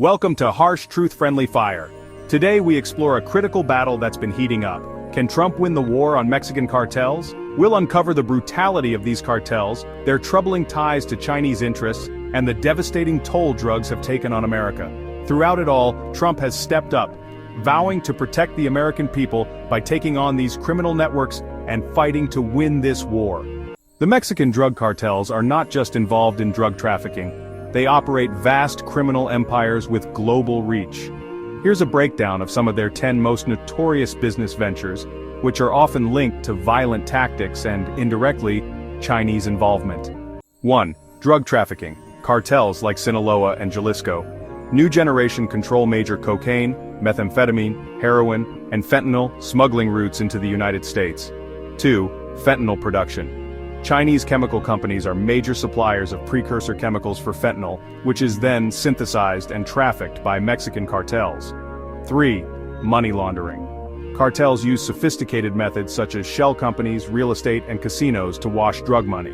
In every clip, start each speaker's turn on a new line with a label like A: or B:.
A: Welcome to Harsh Truth-Friendly Fire. Today we explore a critical battle that's been heating up. Can Trump win the war on Mexican cartels? We'll uncover the brutality of these cartels, their troubling ties to Chinese interests, and the devastating toll drugs have taken on America. Throughout it all, Trump has stepped up, vowing to protect the American people by taking on these criminal networks and fighting to win this war. The Mexican drug cartels are not just involved in drug trafficking. They operate vast criminal empires with global reach. Here's a breakdown of some of their 10 most notorious business ventures, which are often linked to violent tactics and, indirectly, Chinese involvement. 1. Drug trafficking. Cartels like Sinaloa and Jalisco. New generation control major cocaine, methamphetamine, heroin, and fentanyl smuggling routes into the United States. 2. Fentanyl production. Chinese chemical companies are major suppliers of precursor chemicals for fentanyl, which is then synthesized and trafficked by Mexican cartels. 3. Money laundering. Cartels use sophisticated methods such as shell companies, real estate, and casinos to wash drug money.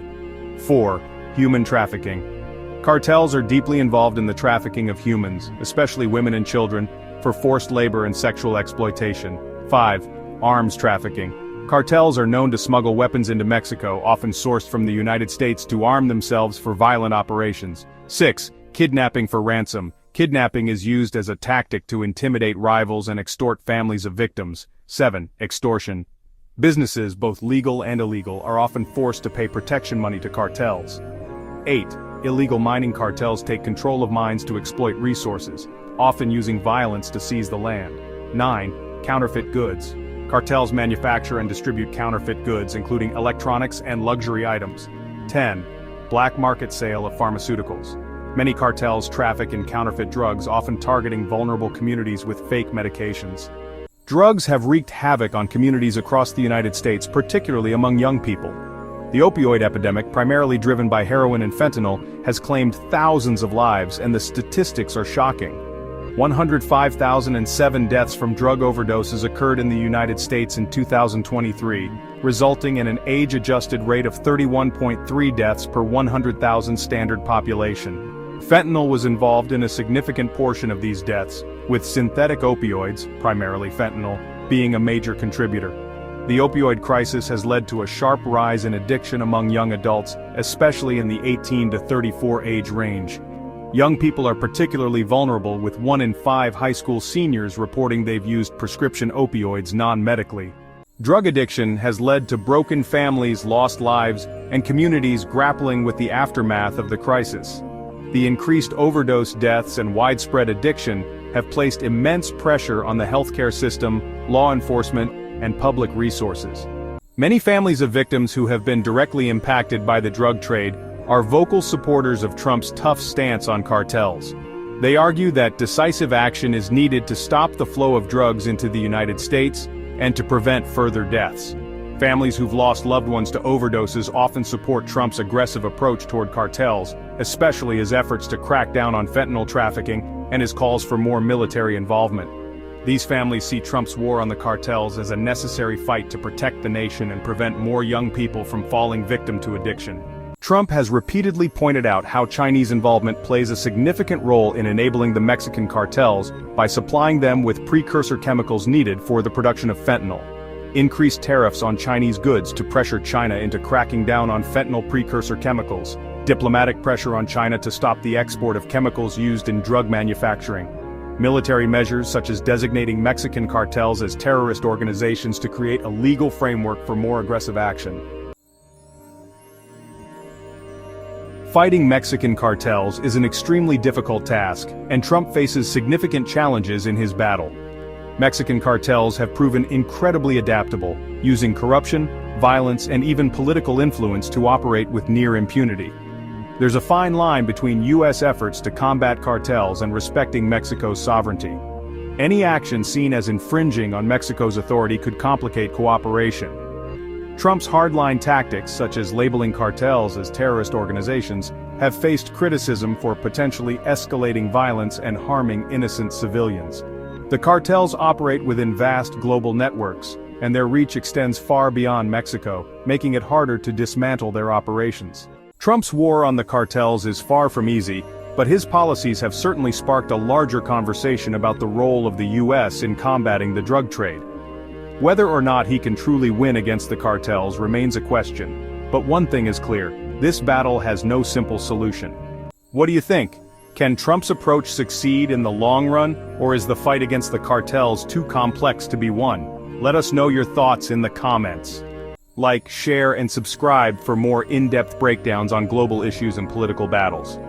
A: 4. Human trafficking. Cartels are deeply involved in the trafficking of humans, especially women and children, for forced labor and sexual exploitation. 5. Arms trafficking. Cartels are known to smuggle weapons into Mexico, often sourced from the United States to arm themselves for violent operations. 6. Kidnapping for ransom. Kidnapping is used as a tactic to intimidate rivals and extort families of victims. 7. Extortion. Businesses, both legal and illegal, are often forced to pay protection money to cartels. 8. Illegal mining cartels take control of mines to exploit resources, often using violence to seize the land. 9. Counterfeit goods. Cartels manufacture and distribute counterfeit goods including electronics and luxury items. 10. Black market sale of pharmaceuticals. Many cartels traffic in counterfeit drugs, often targeting vulnerable communities with fake medications. Drugs have wreaked havoc on communities across the United States, particularly among young people. The opioid epidemic, primarily driven by heroin and fentanyl, has claimed thousands of lives, and the statistics are shocking. 105,007 deaths from drug overdoses occurred in the United States in 2023, resulting in an age-adjusted rate of 31.3 deaths per 100,000 standard population. Fentanyl was involved in a significant portion of these deaths, with synthetic opioids, primarily fentanyl, being a major contributor. The opioid crisis has led to a sharp rise in addiction among young adults, especially in the 18 to 34 age range. Young people are particularly vulnerable, with 1 in 5 high school seniors reporting they've used prescription opioids non-medically. Drug addiction has led to broken families, lost lives, and communities grappling with the aftermath of the crisis. The increased overdose deaths and widespread addiction have placed immense pressure on the healthcare system, law enforcement, and public resources. Many families of victims who have been directly impacted by the drug trade are vocal supporters of Trump's tough stance on cartels. They argue that decisive action is needed to stop the flow of drugs into the United States and to prevent further deaths. Families who've lost loved ones to overdoses often support Trump's aggressive approach toward cartels, especially his efforts to crack down on fentanyl trafficking and his calls for more military involvement. These families see Trump's war on the cartels as a necessary fight to protect the nation and prevent more young people from falling victim to addiction. Trump has repeatedly pointed out how Chinese involvement plays a significant role in enabling the Mexican cartels by supplying them with precursor chemicals needed for the production of fentanyl. Increased tariffs on Chinese goods to pressure China into cracking down on fentanyl precursor chemicals. Diplomatic pressure on China to stop the export of chemicals used in drug manufacturing. Military measures such as designating Mexican cartels as terrorist organizations to create a legal framework for more aggressive action. Fighting Mexican cartels is an extremely difficult task, and Trump faces significant challenges in his battle. Mexican cartels have proven incredibly adaptable, using corruption, violence, and even political influence to operate with near impunity. There's a fine line between U.S. efforts to combat cartels and respecting Mexico's sovereignty. Any action seen as infringing on Mexico's authority could complicate cooperation. Trump's hardline tactics, such as labeling cartels as terrorist organizations, have faced criticism for potentially escalating violence and harming innocent civilians. The cartels operate within vast global networks, and their reach extends far beyond Mexico, making it harder to dismantle their operations. Trump's war on the cartels is far from easy, but his policies have certainly sparked a larger conversation about the role of the US in combating the drug trade. Whether or not he can truly win against the cartels remains a question, but one thing is clear: this battle has no simple solution. What do you think? Can Trump's approach succeed in the long run, or is the fight against the cartels too complex to be won? Let us know your thoughts in the comments. Like, share, and subscribe for more in-depth breakdowns on global issues and political battles.